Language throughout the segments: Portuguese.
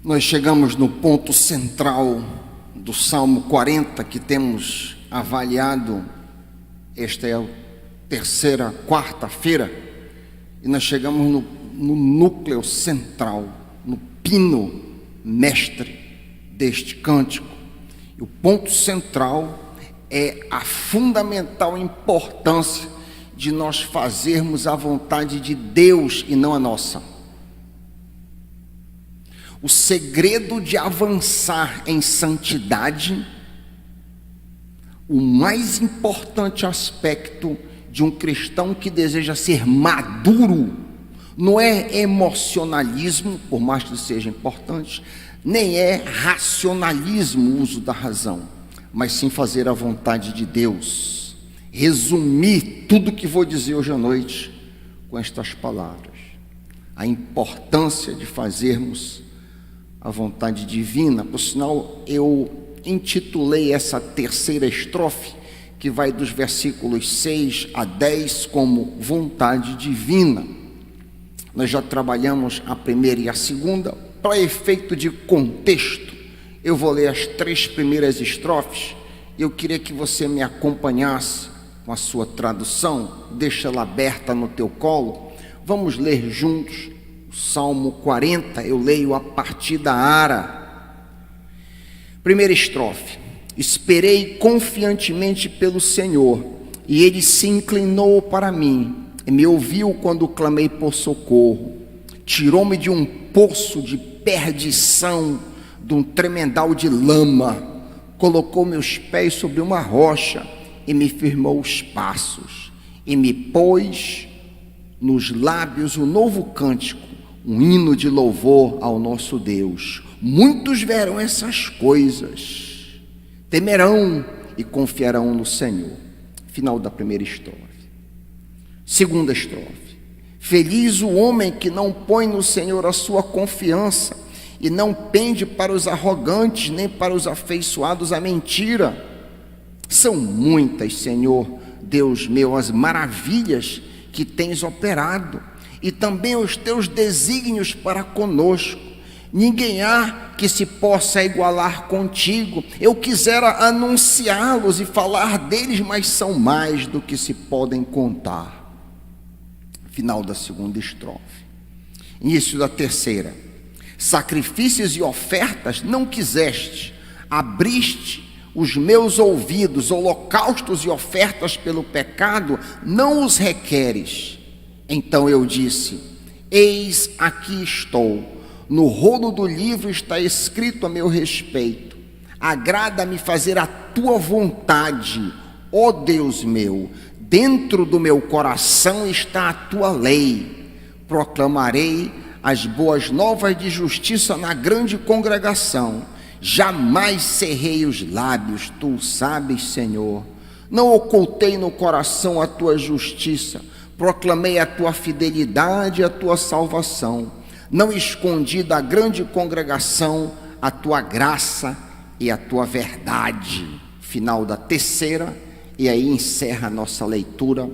Nós chegamos no ponto central do Salmo 40 que temos avaliado. Esta é a quarta-feira, e nós chegamos no núcleo central, no pino mestre deste cântico. E o ponto central é a fundamental importância de nós fazermos a vontade de Deus e não a nossa. O segredo de avançar em santidade, o mais importante aspecto de um cristão que deseja ser maduro, não é emocionalismo, por mais que seja importante, nem é racionalismo, o uso da razão, mas sim fazer a vontade de Deus. Resumir tudo que vou dizer hoje à noite com estas palavras: a importância de fazermos a vontade divina. Por sinal, eu intitulei essa terceira estrofe, que vai dos versículos 6 a 10, como vontade divina. Nós já trabalhamos a primeira e a segunda. Para efeito de contexto, eu vou ler as 3 primeiras estrofes. Eu queria que você me acompanhasse com a sua tradução. Deixa ela aberta no teu colo. Vamos ler juntos o Salmo 40. Eu leio a partir da Ara. Primeira estrofe: esperei confiantemente pelo Senhor, e Ele se inclinou para mim, e me ouviu quando clamei por socorro. Tirou-me de um poço de perdição, de um tremedal de lama, colocou meus pés sobre uma rocha, e me firmou os passos, e me pôs nos lábios um novo cântico, um hino de louvor ao nosso Deus. Muitos verão essas coisas, temerão e confiarão no Senhor. Final da primeira estrofe. Segunda estrofe: feliz o homem que não põe no Senhor a sua confiança, e não pende para os arrogantes, nem para os afeiçoados à mentira. São muitas, Senhor Deus meu, as maravilhas que tens operado, e também os teus desígnios para conosco. Ninguém há que se possa igualar contigo. Eu quisera anunciá-los e falar deles, mas são mais do que se podem contar. Final da segunda estrofe. Início da terceira: sacrifícios e ofertas não quiseste, abriste os meus ouvidos. Holocaustos e ofertas pelo pecado não os requeres. Então eu disse: eis aqui estou. No rolo do livro está escrito a meu respeito. Agrada-me fazer a tua vontade, ó Deus meu. Dentro do meu coração está a tua lei. Proclamarei as boas novas de justiça na grande congregação. Jamais cerrei os lábios, tu o sabes, Senhor. Não ocultei no coração a tua justiça. Proclamei a tua fidelidade e a tua salvação. Não escondi da grande congregação a tua graça e a tua verdade. Final da terceira, e aí encerra a nossa leitura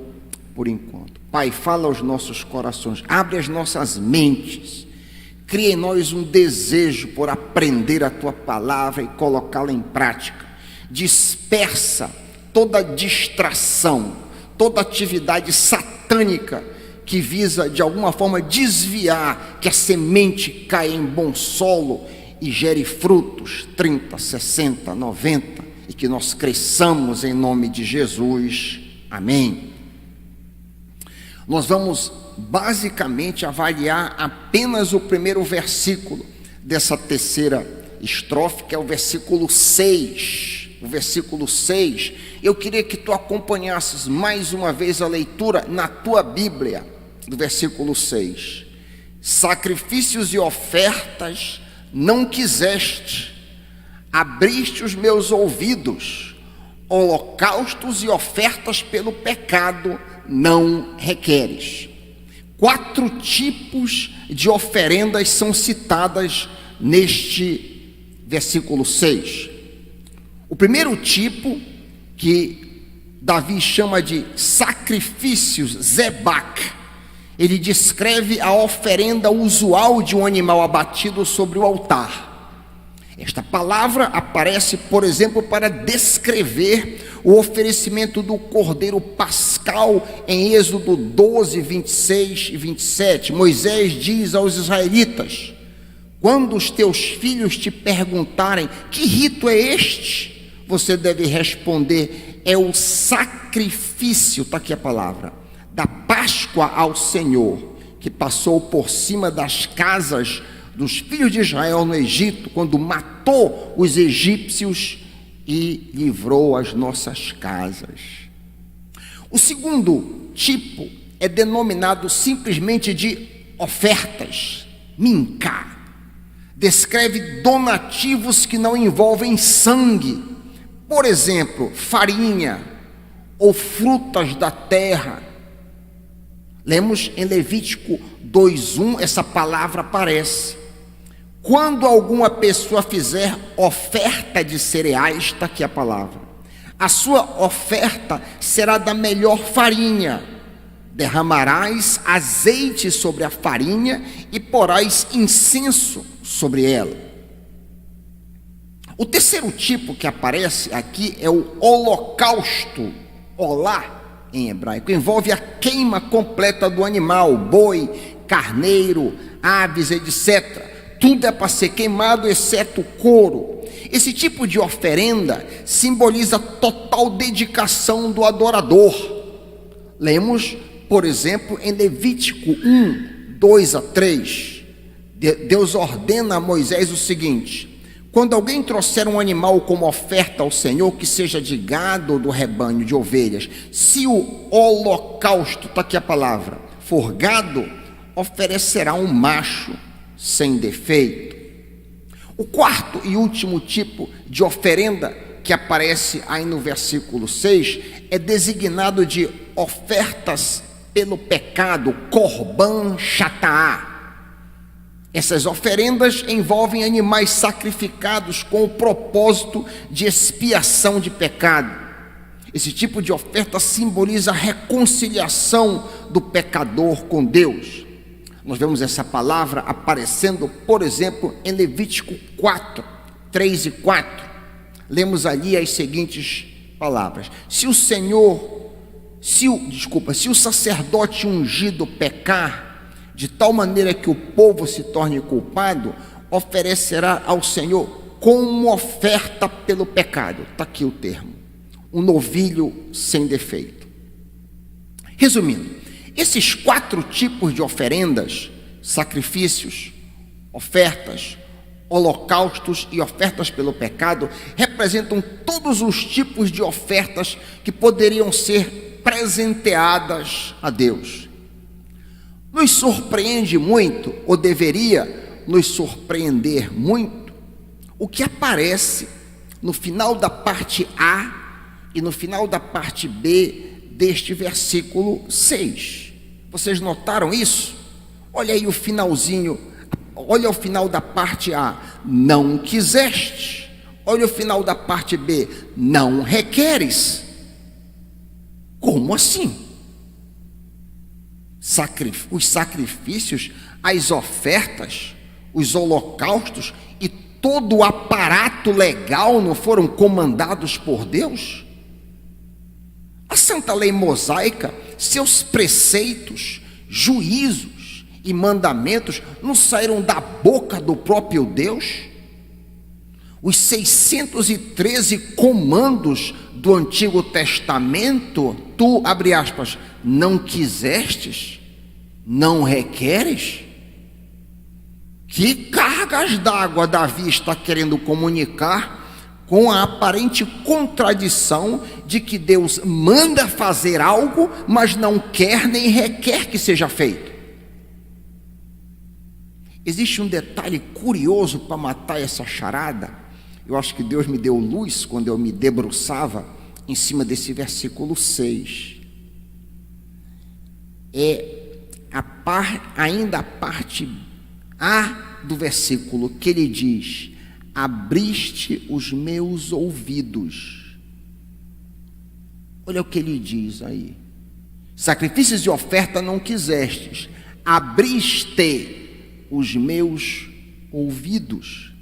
por enquanto. Pai, fala aos nossos corações, abre as nossas mentes, cria em nós um desejo por aprender a tua palavra e colocá-la em prática. Dispersa toda distração, toda atividade satânica que visa de alguma forma desviar, que a semente caia em bom solo e gere frutos 30, 60, 90, e que nós cresçamos em nome de Jesus. Amém. Nós vamos basicamente avaliar apenas o primeiro versículo dessa terceira estrofe, que é o versículo 6. O versículo 6, eu queria que tu acompanhasses mais uma vez a leitura na tua Bíblia, do versículo 6. Sacrifícios e ofertas não quiseste, abriste os meus ouvidos. Holocaustos e ofertas pelo pecado não requeres. 4 tipos de oferendas são citadas neste versículo 6. O primeiro tipo, que Davi chama de sacrifícios, zebach, Ele descreve a oferenda usual de um animal abatido sobre o altar. Esta palavra aparece, por exemplo, para descrever o oferecimento do cordeiro pascal em Êxodo 12, 26 e 27. Moisés diz aos israelitas: quando os teus filhos te perguntarem que rito é este, você deve responder: é o sacrifício, está aqui a palavra, da Páscoa ao Senhor, que passou por cima das casas dos filhos de Israel no Egito, quando matou os egípcios e livrou as nossas casas. O segundo tipo é denominado simplesmente de ofertas, minká. Descreve donativos que não envolvem sangue, por exemplo, farinha ou frutas da terra. Lemos em Levítico 2:1, essa palavra aparece. Quando alguma pessoa fizer oferta de cereais, está aqui a palavra, a sua oferta será da melhor farinha. Derramarás azeite sobre a farinha e porás incenso sobre ela. O terceiro tipo que aparece aqui é o holocausto, olá em hebraico. Envolve a queima completa do animal, boi, carneiro, aves, etc. Tudo é para ser queimado, exceto o couro. Esse tipo de oferenda simboliza total dedicação do adorador. Lemos, por exemplo, em Levítico 1, 2 a 3. Deus ordena a Moisés o seguinte: quando alguém trouxer um animal como oferta ao Senhor, que seja de gado ou do rebanho de ovelhas, se o holocausto, está aqui a palavra, for gado, oferecerá um macho sem defeito. O quarto e último tipo de oferenda que aparece aí no versículo 6 é designado de ofertas pelo pecado, korban shataá. Essas oferendas envolvem animais sacrificados com o propósito de expiação de pecado. Esse tipo de oferta simboliza a reconciliação do pecador com Deus. Nós vemos essa palavra aparecendo, por exemplo, em Levítico 4, 3 e 4. Lemos ali as seguintes palavras: se o sacerdote ungido pecar, de tal maneira que o povo se torne culpado, oferecerá ao Senhor como oferta pelo pecado. Está aqui o termo: um novilho sem defeito. Resumindo, esses 4 tipos de oferendas, sacrifícios, ofertas, holocaustos e ofertas pelo pecado, representam todos os tipos de ofertas que poderiam ser presenteadas a Deus. Nos surpreende muito, ou deveria nos surpreender muito, o que aparece no final da parte A e no final da parte B deste versículo 6. Vocês notaram isso? Olha aí o finalzinho, olha o final da parte A: não quiseste. Olha o final da parte B: não requeres. Como assim? Os sacrifícios, as ofertas, os holocaustos e todo o aparato legal não foram comandados por Deus? A Santa Lei Mosaica, seus preceitos, juízos e mandamentos não saíram da boca do próprio Deus? Os 613 comandos do Antigo Testamento, tu, abre aspas, não quisestes, não requeres? Que cargas d'água Davi está querendo comunicar com a aparente contradição de que Deus manda fazer algo, mas não quer nem requer que seja feito. Existe um detalhe curioso para matar essa charada. Eu acho que Deus me deu luz quando eu me debruçava em cima desse versículo 6. Ainda a parte A do versículo, que ele diz: abriste os meus ouvidos. Olha o que ele diz aí: Sacrifícios e oferta não quisestes, abriste os meus ouvidos.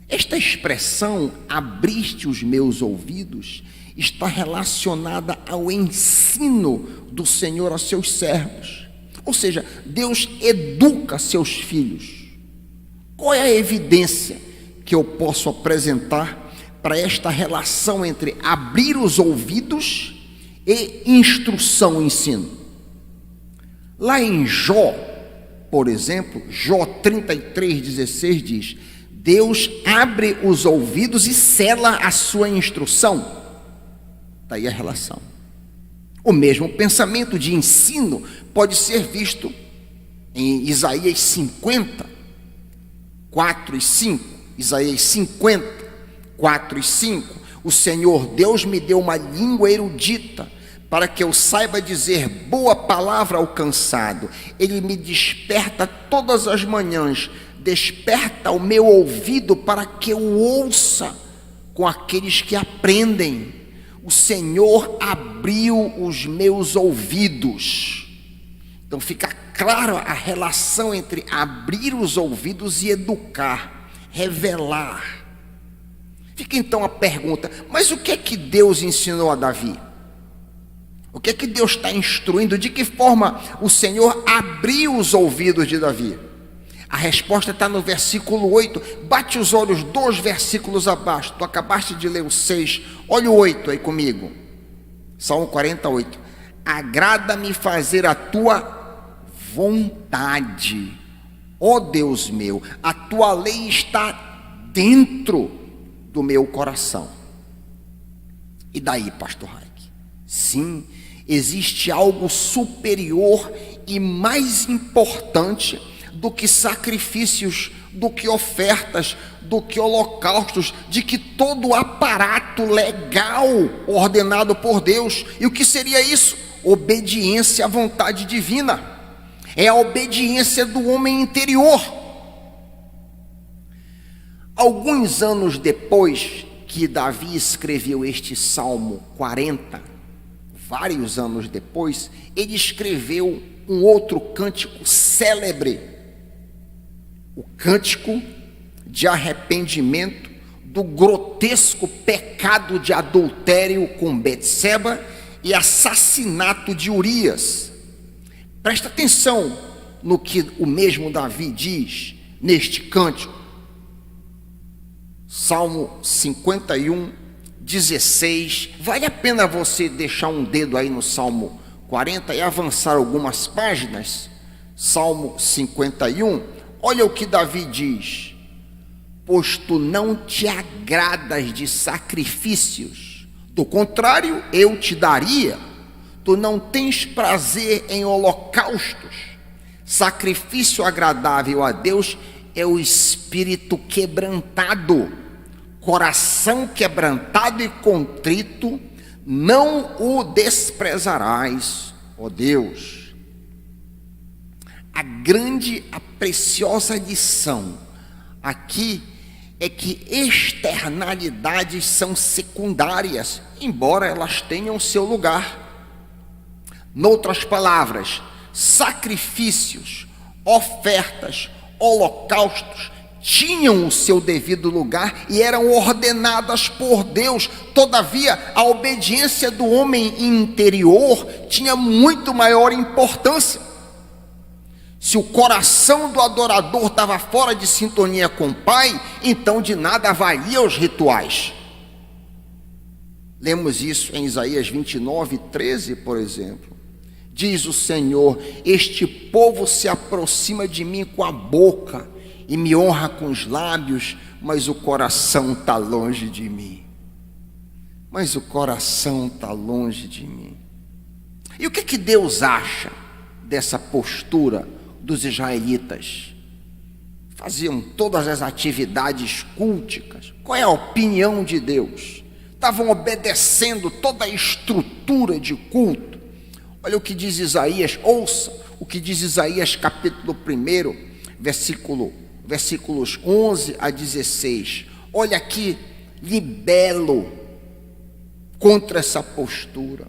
Esta expressão, abriste os meus ouvidos, está relacionada ao ensino do Senhor aos seus servos. Ou seja, Deus educa seus filhos. Qual é a evidência que eu posso apresentar para esta relação entre abrir os ouvidos e instrução, ensino? Lá em Jó, por exemplo, Jó 33:16 diz: Deus abre os ouvidos e sela a sua instrução. Daí a relação. O mesmo pensamento de ensino pode ser visto em Isaías 50, 4 e 5. Isaías 50, 4 e 5. O Senhor Deus me deu uma língua erudita, para que eu saiba dizer boa palavra ao cansado. Ele me desperta todas as manhãs, desperta o meu ouvido para que eu ouça com aqueles que aprendem. O Senhor abriu os meus ouvidos. Então fica clara a relação entre abrir os ouvidos e educar, revelar. Fica então a pergunta: mas o que é que Deus ensinou a Davi? O que é que Deus está instruindo? De que forma o Senhor abriu os ouvidos de Davi? A resposta está no versículo 8. Bate os olhos 2 versículos abaixo. Tu acabaste de ler o 6. Olha o 8 aí comigo. Salmo 48. Agrada-me fazer a tua vontade, ó Deus meu. A tua lei está dentro do meu coração. E daí, pastor Raik? Sim, existe algo superior e mais importante do que sacrifícios, do que ofertas, do que holocaustos, de que todo o aparato legal ordenado por Deus. E o que seria isso? Obediência à vontade divina. É a obediência do homem interior. Alguns anos depois que Davi escreveu este Salmo 40, vários anos depois, ele escreveu um outro cântico célebre, o cântico de arrependimento do grotesco pecado de adultério com Betseba e assassinato de Urias. Presta atenção no que o mesmo Davi diz neste cântico. Salmo 51, 16. Vale a pena você deixar um dedo aí no Salmo 40 e avançar algumas páginas. Salmo 51. Olha o que Davi diz: pois tu não te agradas de sacrifícios, do contrário, eu te daria. Tu não tens prazer em holocaustos. Sacrifício agradável a Deus é o espírito quebrantado. Coração quebrantado e contrito, não o desprezarás, ó Deus. A preciosa lição aqui é que externalidades são secundárias, embora elas tenham seu lugar. Noutras palavras, sacrifícios, ofertas, holocaustos tinham o seu devido lugar e eram ordenadas por Deus. Todavia, a obediência do homem interior tinha muito maior importância. Se o coração do adorador estava fora de sintonia com o Pai, então de nada valia os rituais. Lemos isso em Isaías 29, 13, por exemplo. Diz o Senhor: este povo se aproxima de mim com a boca e me honra com os lábios, mas o coração está longe de mim. Mas o coração está longe de mim. E o que Deus acha dessa postura dos israelitas? Faziam todas as atividades culticas. Qual é a opinião de Deus? Estavam obedecendo toda a estrutura de culto. Olha o que diz Isaías, ouça o que diz Isaías capítulo 1, versículos 11 a 16. Olha aqui, libelo contra essa postura.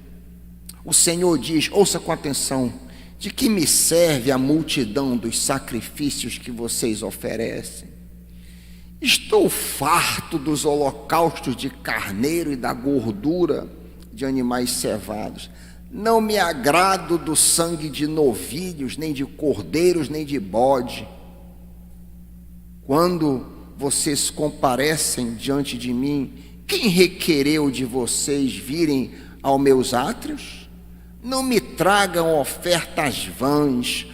O Senhor diz, ouça com atenção: de que me serve a multidão dos sacrifícios que vocês oferecem? Estou farto dos holocaustos de carneiro e da gordura de animais cevados. Não me agrado do sangue de novilhos, nem de cordeiros, nem de bode. Quando vocês comparecem diante de mim, quem requereu de vocês virem aos meus átrios? Não me tragam ofertas vãs.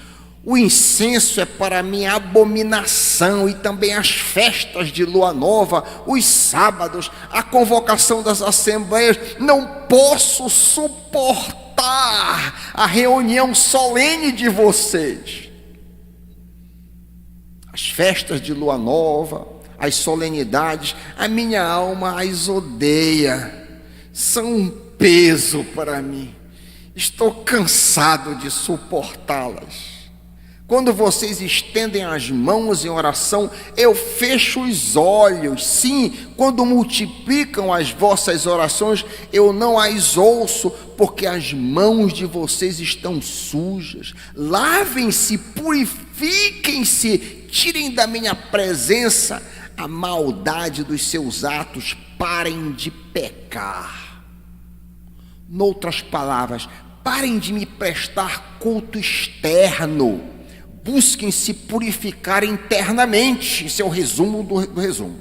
O incenso é para mim abominação, e também as festas de lua nova, os sábados, a convocação das assembleias. Não posso suportar a reunião solene de vocês. As festas de lua nova, as solenidades, a minha alma as odeia, são um peso para mim. Estou cansado de suportá-las. Quando vocês estendem as mãos em oração, eu fecho os olhos. Sim, quando multiplicam as vossas orações, eu não as ouço, porque as mãos de vocês estão sujas. Lavem-se, purifiquem-se, tirem da minha presença a maldade dos seus atos, parem de pecar. Noutras palavras, parem de me prestar culto externo. Busquem se purificar internamente. Esse é o resumo do resumo.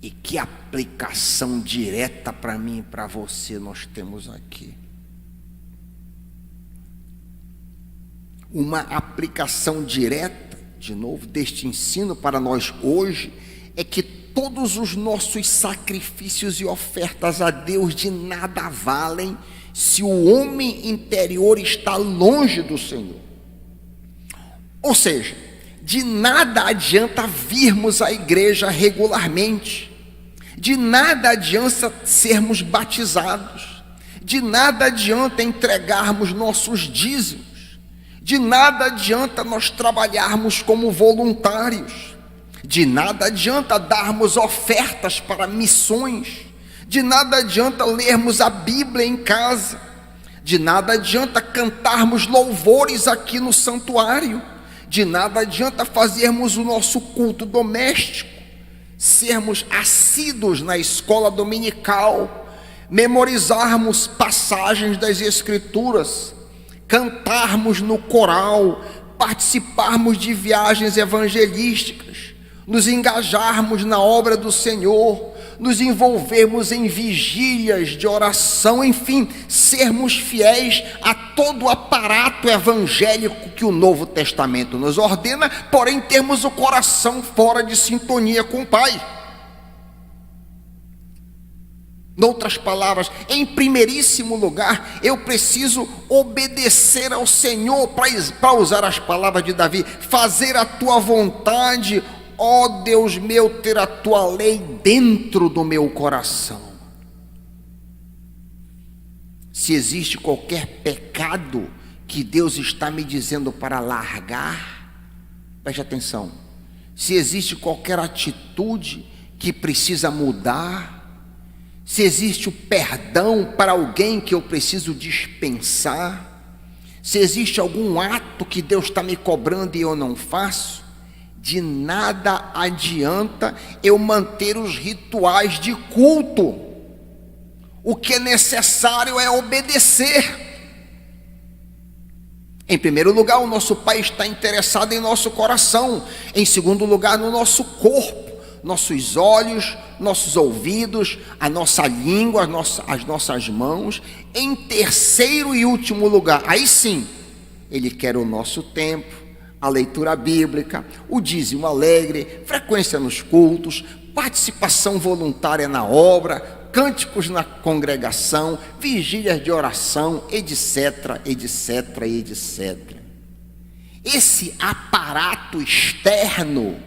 E que aplicação direta para mim e para você nós temos aqui. Uma aplicação direta, de novo, deste ensino para nós hoje, é que todos os nossos sacrifícios e ofertas a Deus de nada valem se o homem interior está longe do Senhor. Ou seja, de nada adianta virmos à igreja regularmente, de nada adianta sermos batizados, de nada adianta entregarmos nossos dízimos, de nada adianta nós trabalharmos como voluntários, de nada adianta darmos ofertas para missões, de nada adianta lermos a Bíblia em casa, de nada adianta cantarmos louvores aqui no santuário, de nada adianta fazermos o nosso culto doméstico, sermos assíduos na escola dominical, memorizarmos passagens das Escrituras, cantarmos no coral, participarmos de viagens evangelísticas, nos engajarmos na obra do Senhor, nos envolvermos em vigílias de oração, enfim, sermos fiéis a todo o aparato evangélico que o Novo Testamento nos ordena, porém termos o coração fora de sintonia com o Pai. Noutras palavras, em primeiríssimo lugar, eu preciso obedecer ao Senhor, para usar as palavras de Davi, fazer a tua vontade, ó Deus meu, ter a tua lei dentro do meu coração. Se existe qualquer pecado que Deus está me dizendo para largar, preste atenção. Se existe qualquer atitude que precisa mudar, se existe o perdão para alguém que eu preciso dispensar, se existe algum ato que Deus está me cobrando e eu não faço, de nada adianta eu manter os rituais de culto. O que é necessário é obedecer. Em primeiro lugar, o nosso Pai está interessado em nosso coração. Em segundo lugar, no nosso corpo, nossos olhos, nossos ouvidos, a nossa língua, as nossas mãos. Em terceiro e último lugar, aí sim, Ele quer o nosso tempo, a leitura bíblica, o dízimo alegre, frequência nos cultos, participação voluntária na obra, cânticos na congregação, vigílias de oração, etc, etc, etc. Esse aparato externo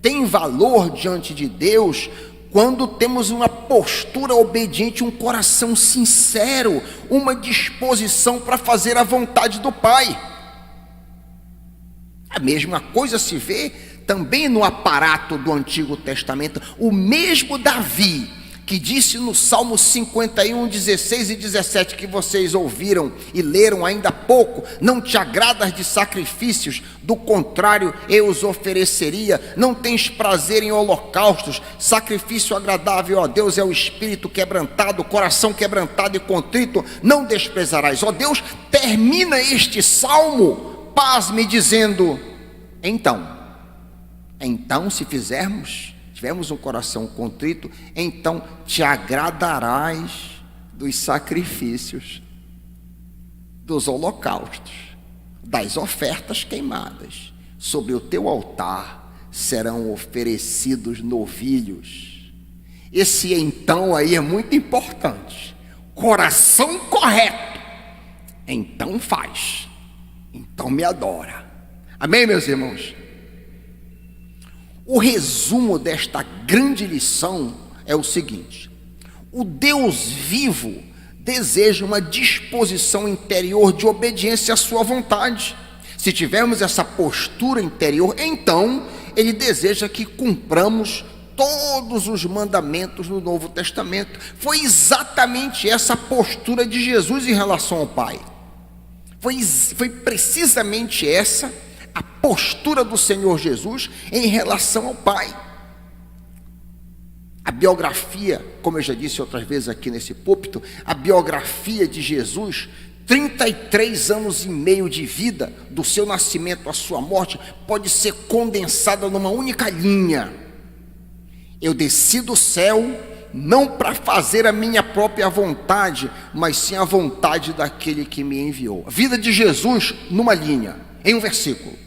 tem valor diante de Deus quando temos uma postura obediente, um coração sincero, uma disposição para fazer a vontade do Pai. A mesma coisa se vê também no aparato do Antigo Testamento. O mesmo Davi que disse no Salmo 51, 16 e 17, que vocês ouviram e leram ainda há pouco: não te agradas de sacrifícios, do contrário eu os ofereceria. Não tens prazer em holocaustos. Sacrifício agradável a Deus é o espírito quebrantado, o coração quebrantado e contrito não desprezarás. Ó Deus, termina este salmo, pasme, dizendo: então se tivermos um coração contrito, então te agradarás dos sacrifícios, dos holocaustos, das ofertas queimadas. Sobre o teu altar serão oferecidos novilhos. Esse então aí é muito importante. Coração correto, então faz, então me adora. Amém, meus irmãos? O resumo desta grande lição é o seguinte: o Deus vivo deseja uma disposição interior de obediência à sua vontade. Se tivermos essa postura interior, então Ele deseja que cumpramos todos os mandamentos do Novo Testamento. Foi exatamente essa a postura de Jesus em relação ao Pai. Foi precisamente essa a postura do Senhor Jesus em relação ao Pai. A biografia, como eu já disse outras vezes aqui nesse púlpito, a biografia de Jesus, 33 anos e meio de vida, do seu nascimento à sua morte, pode ser condensada numa única linha: eu desci do céu não para fazer a minha própria vontade, mas sim a vontade daquele que me enviou. A vida de Jesus numa linha, em um versículo.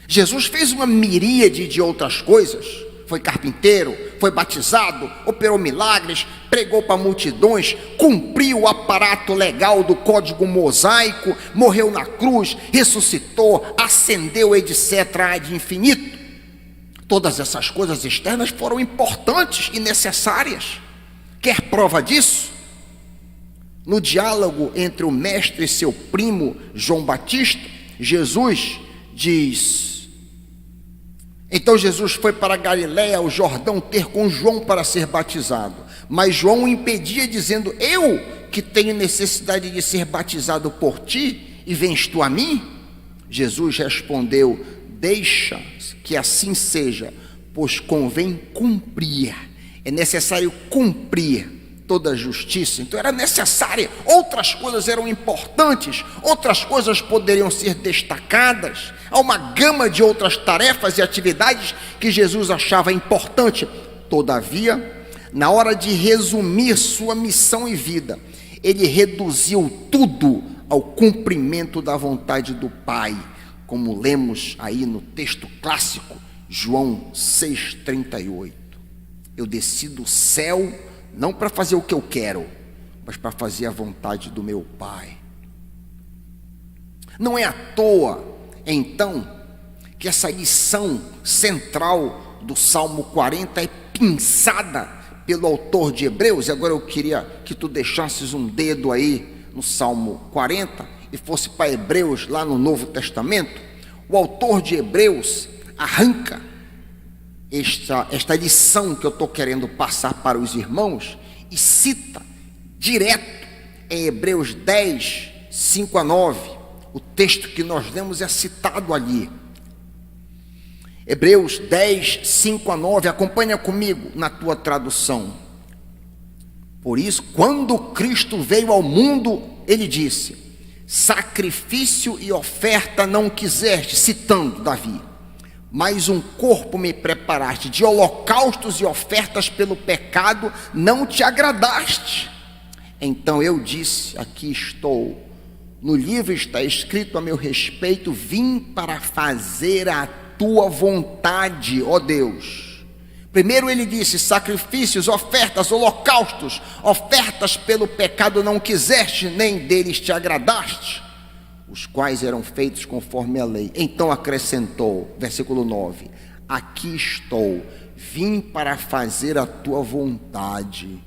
Jesus fez uma miríade de outras coisas. Foi carpinteiro, foi batizado, operou milagres, pregou para multidões, cumpriu o aparato legal do código mosaico, morreu na cruz, ressuscitou, ascendeu, etc. ad infinito. Todas essas coisas externas foram importantes e necessárias. Quer prova disso? No diálogo entre o mestre e seu primo João Batista, Jesus diz: então Jesus foi para Galiléia, ao Jordão, ter com João para ser batizado. Mas João o impedia, dizendo: eu que tenho necessidade de ser batizado por ti, e vens tu a mim? Jesus respondeu: deixa que assim seja, pois convém cumprir. É necessário cumprir toda a justiça. Então era necessária. Outras coisas eram importantes, outras coisas poderiam ser destacadas. Há uma gama de outras tarefas e atividades que Jesus achava importante. Todavia, na hora de resumir sua missão e vida, ele reduziu tudo ao cumprimento da vontade do Pai, como lemos aí no texto clássico, João 6,38. Eu desci do céu não para fazer o que eu quero, mas para fazer a vontade do meu Pai. Não é à toa, então, que essa lição central do Salmo 40 é pinçada pelo autor de Hebreus. E agora eu queria que tu deixasses um dedo aí no Salmo 40 e fosse para Hebreus, lá no Novo Testamento. O autor de Hebreus arranca esta lição que eu estou querendo passar para os irmãos e cita direto em Hebreus 10, 5 a 9. O texto que nós lemos é citado ali. Hebreus 10, 5 a 9, acompanha comigo na tua tradução. Por isso, quando Cristo veio ao mundo, ele disse: sacrifício e oferta não quiseste, citando Davi, mas um corpo me preparaste, de holocaustos e ofertas pelo pecado não te agradaste. Então eu disse: aqui estou, no livro está escrito a meu respeito, vim para fazer a tua vontade, ó Deus. Primeiro ele disse: sacrifícios, ofertas, holocaustos, ofertas pelo pecado não quiseste, nem deles te agradaste, os quais eram feitos conforme a lei. Então acrescentou, versículo 9: aqui estou, vim para fazer a tua vontade.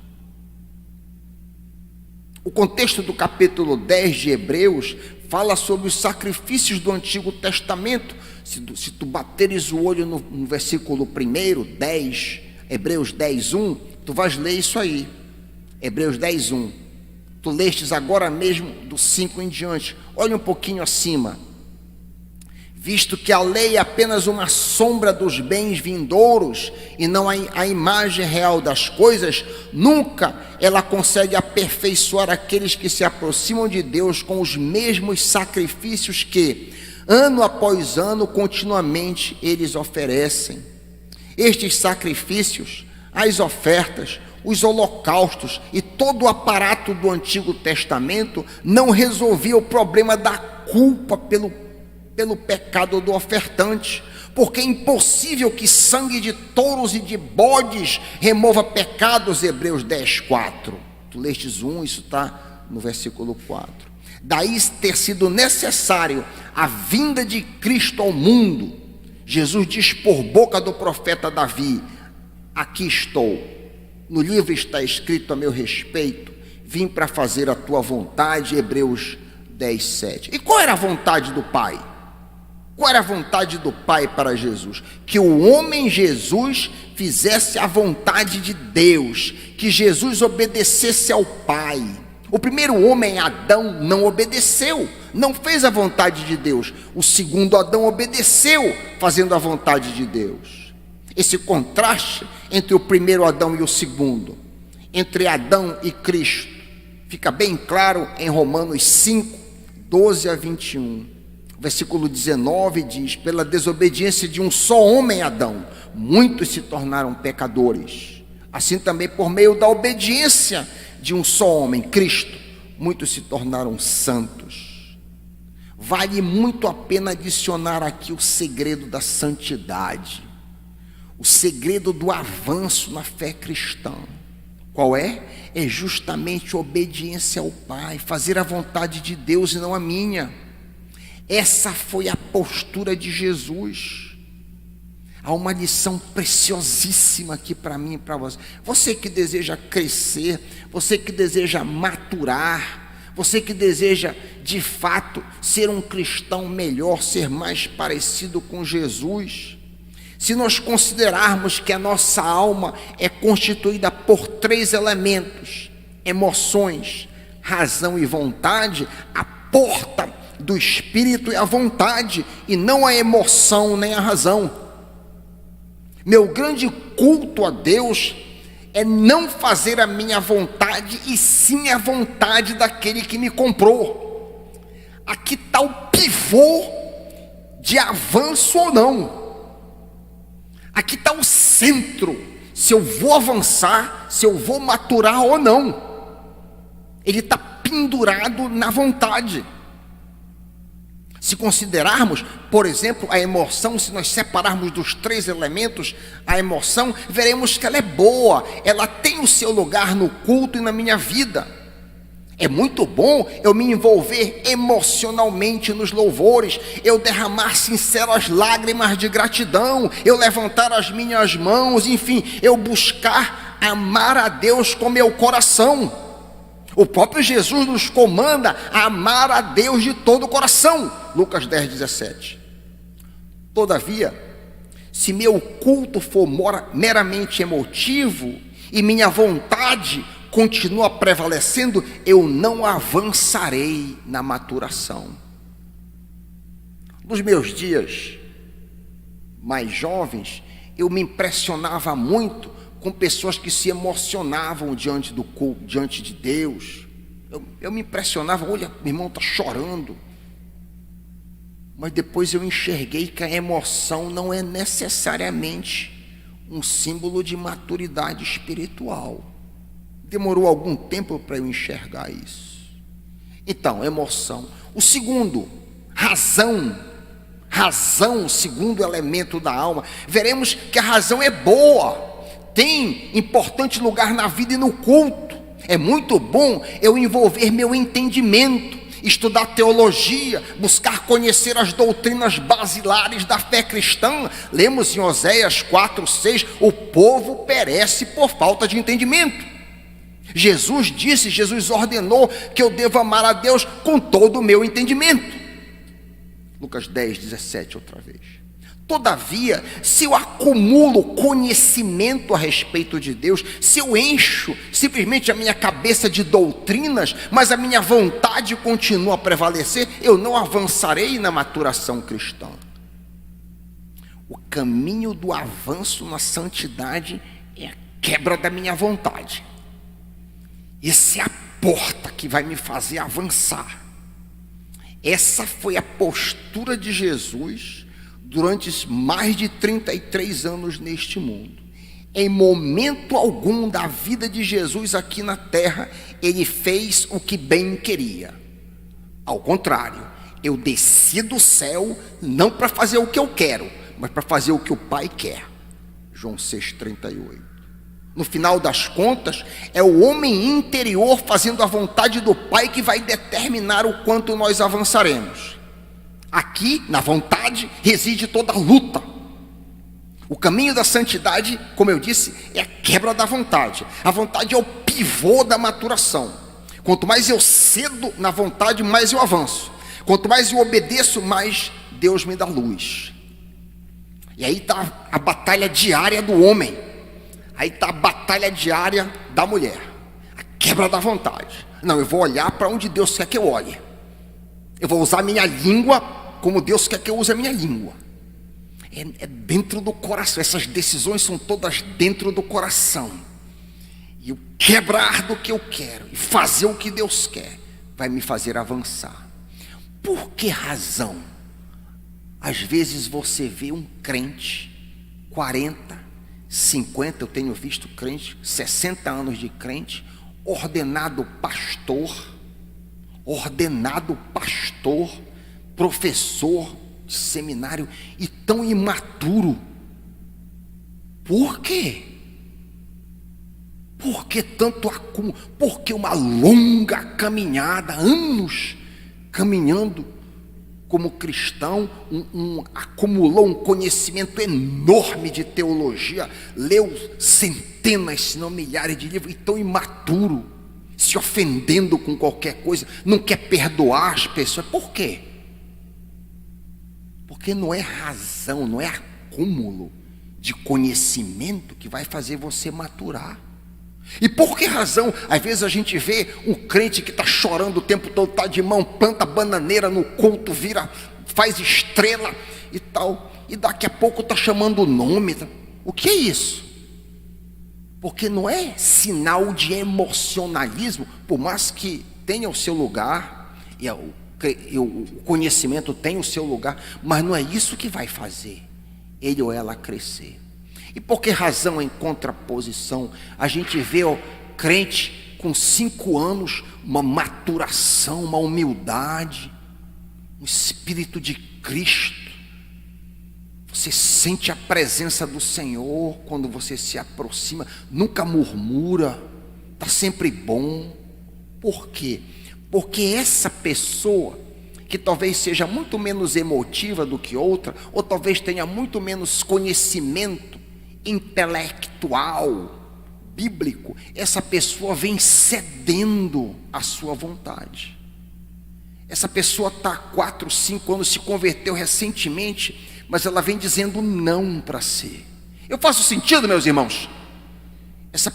O contexto do capítulo 10 de Hebreus fala sobre os sacrifícios do Antigo Testamento. Se tu bateres o olho no versículo 1, 10, Hebreus 10, 1, Tu vais ler isso aí, Hebreus 10:1. Tu lestes agora mesmo do 5 em diante. Olha um pouquinho acima. Visto que a lei é apenas uma sombra dos bens vindouros e não a imagem real das coisas, nunca ela consegue aperfeiçoar aqueles que se aproximam de Deus com os mesmos sacrifícios que, ano após ano, continuamente eles oferecem. Estes sacrifícios, as ofertas, os holocaustos e todo o aparato do Antigo Testamento não resolvia o problema da culpa pelo pecado do ofertante, porque é impossível que sangue de touros e de bodes remova pecados. Hebreus 10:4. Tu lestes 1, isso está no versículo 4. Daí ter sido necessário a vinda de Cristo ao mundo. Jesus diz por boca do profeta Davi: aqui estou, no livro está escrito a meu respeito, vim para fazer a tua vontade. Hebreus 10:7. E qual era a vontade do Pai? Qual era a vontade do Pai para Jesus? Que o homem Jesus fizesse a vontade de Deus, que Jesus obedecesse ao Pai. O primeiro homem, Adão, não obedeceu, não fez a vontade de Deus. O segundo Adão obedeceu, fazendo a vontade de Deus. Esse contraste entre o primeiro Adão e o segundo, entre Adão e Cristo, fica bem claro em Romanos 5:12-21. Versículo 19 diz: pela desobediência de um só homem, Adão, muitos se tornaram pecadores. Assim também por meio da obediência de um só homem, Cristo, muitos se tornaram santos. Vale muito a pena adicionar aqui o segredo da santidade, o segredo do avanço na fé cristã. Qual é? É justamente a obediência ao Pai, fazer a vontade de Deus e não a minha. Essa foi a postura de Jesus. Há uma lição preciosíssima aqui para mim e para você. Você que deseja crescer, você que deseja maturar, você que deseja de fato ser um cristão melhor, ser mais parecido com Jesus. Se nós considerarmos que a nossa alma é constituída por 3 elementos: emoções, razão e vontade, a porta do espírito é a vontade e não a emoção nem a razão. Meu grande culto a Deus é não fazer a minha vontade e sim a vontade daquele que me comprou. Aqui está o pivô de avanço ou não. Aqui está o centro, se eu vou avançar, se eu vou maturar ou não. Ele está pendurado na vontade. Se considerarmos, por exemplo, a emoção, se nós separarmos dos 3 elementos a emoção, veremos que ela é boa, ela tem o seu lugar no culto e na minha vida. É muito bom eu me envolver emocionalmente nos louvores, eu derramar sinceras lágrimas de gratidão, eu levantar as minhas mãos, enfim, eu buscar amar a Deus com meu coração. O próprio Jesus nos comanda a amar a Deus de todo o coração. Lucas 10:17. Todavia, se meu culto for meramente emotivo e minha vontade continua prevalecendo, eu não avançarei na maturação. Nos meus dias mais jovens, eu me impressionava muito com pessoas que se emocionavam diante do culto, diante de Deus. Eu me impressionava: olha, meu irmão está chorando. Mas depois eu enxerguei que a emoção não é necessariamente um símbolo de maturidade espiritual. Demorou algum tempo para eu enxergar isso. Então, emoção. O segundo, razão. Razão, o segundo elemento da alma. Veremos que a razão é boa, tem importante lugar na vida e no culto. É muito bom eu envolver meu entendimento, estudar teologia, buscar conhecer as doutrinas basilares da fé cristã. Lemos em Oséias 4:6, o povo perece por falta de entendimento. Jesus disse, Jesus ordenou que eu devo amar a Deus com todo o meu entendimento. Lucas 10:17 outra vez. Todavia, se eu acumulo conhecimento a respeito de Deus, se eu encho simplesmente a minha cabeça de doutrinas, mas a minha vontade continua a prevalecer, eu não avançarei na maturação cristã. O caminho do avanço na santidade é a quebra da minha vontade. Essa é a porta que vai me fazer avançar. Essa foi a postura de Jesus durante mais de 33 anos neste mundo. Em momento algum da vida de Jesus aqui na terra, ele fez o que bem queria. Ao contrário, eu desci do céu não para fazer o que eu quero, mas para fazer o que o Pai quer. João 6,38. No final das contas, é o homem interior fazendo a vontade do Pai que vai determinar o quanto nós avançaremos. Aqui, na vontade, reside toda a luta. O caminho da santidade, como eu disse, é a quebra da vontade. A vontade é o pivô da maturação. Quanto mais eu cedo na vontade, mais eu avanço. Quanto mais eu obedeço, mais Deus me dá luz. E aí está a batalha diária do homem. Aí está a batalha diária da mulher. A quebra da vontade. Não, eu vou olhar para onde Deus quer que eu olhe. Eu vou usar a minha língua como Deus quer que eu use a minha língua. É dentro do coração. Essas decisões são todas dentro do coração. E o quebrar do que eu quero e fazer o que Deus quer vai me fazer avançar. Por que razão? Às vezes você vê um crente, 40, 50, eu tenho visto crente, 60 anos de crente, ordenado pastor, professor de seminário, e tão imaturo. Por quê? Por que tanto acúmulo? Porque uma longa caminhada, anos caminhando como cristão, acumulou um conhecimento enorme de teologia, leu centenas, se não milhares de livros, e tão imaturo, se ofendendo com qualquer coisa, não quer perdoar as pessoas. Por quê? Porque não é razão, não é acúmulo de conhecimento que vai fazer você maturar. E por que razão? Às vezes a gente vê um crente que está chorando o tempo todo, está de mão, planta bananeira no culto, faz estrela e tal, e daqui a pouco está chamando o nome. O que é isso? Porque não é sinal de emocionalismo, por mais que tenha o seu lugar, e o conhecimento tem o seu lugar, mas não é isso que vai fazer ele ou ela crescer. E por que razão, em contraposição, a gente vê o crente com 5 anos, uma maturação, uma humildade, um espírito de Cristo? Você sente a presença do Senhor quando você se aproxima, nunca murmura, está sempre bom. Por quê? Porque essa pessoa, que talvez seja muito menos emotiva do que outra, ou talvez tenha muito menos conhecimento intelectual, bíblico, essa pessoa vem cedendo à sua vontade. Essa pessoa está há 4, 5 anos, se converteu recentemente, mas ela vem dizendo não para si. Eu faço sentido, meus irmãos? Essa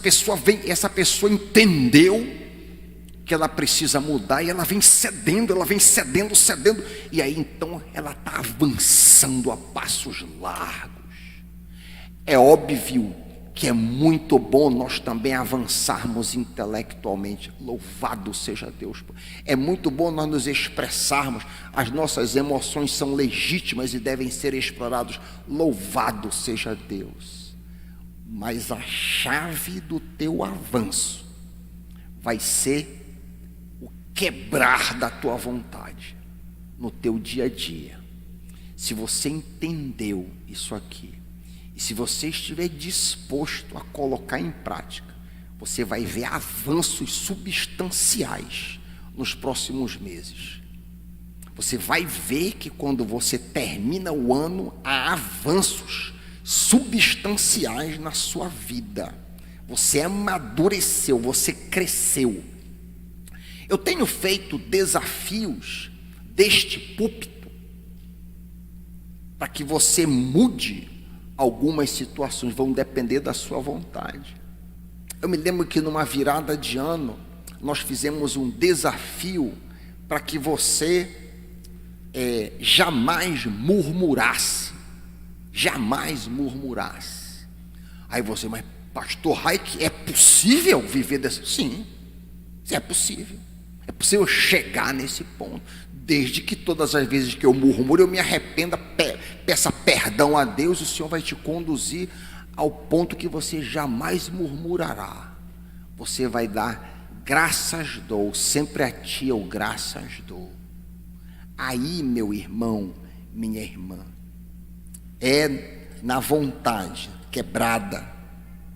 pessoa entendeu que ela precisa mudar, e ela vem cedendo, e aí então ela está avançando a passos largos. É óbvio que é muito bom nós também avançarmos intelectualmente. Louvado seja Deus. É muito bom nós nos expressarmos. As nossas emoções são legítimas e devem ser exploradas. Louvado seja Deus. Mas a chave do teu avanço vai ser o quebrar da tua vontade no teu dia a dia. Se você entendeu isso aqui, e se você estiver disposto a colocar em prática, você vai ver avanços substanciais nos próximos meses. Você vai ver que quando você termina o ano, há avanços substanciais na sua vida. Você amadureceu, você cresceu. Eu tenho feito desafios deste púlpito para que você mude algumas situações, vão depender da sua vontade. Eu me lembro que numa virada de ano, nós fizemos um desafio para que você jamais murmurasse. Jamais murmurasse. Aí você, mas pastor Raik, é possível viver dessa? Sim, é possível. É possível chegar nesse ponto. Desde que todas as vezes que eu murmuro, eu me arrependa, peça perdão a Deus, o Senhor vai te conduzir ao ponto que você jamais murmurará. Você vai dar graças dou, sempre a ti eu graças dou. Aí, meu irmão, minha irmã, é na vontade quebrada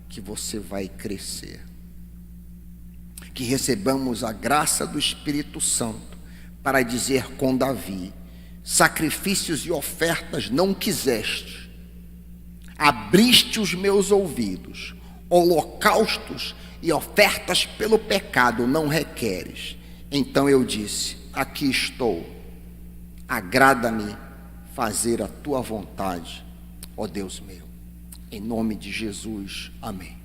que você vai crescer. Que recebamos a graça do Espírito Santo para dizer com Davi: sacrifícios e ofertas não quiseste, abriste os meus ouvidos, holocaustos e ofertas pelo pecado não requeres. Então eu disse: aqui estou, agrada-me fazer a tua vontade, ó Deus meu. Em nome de Jesus, amém.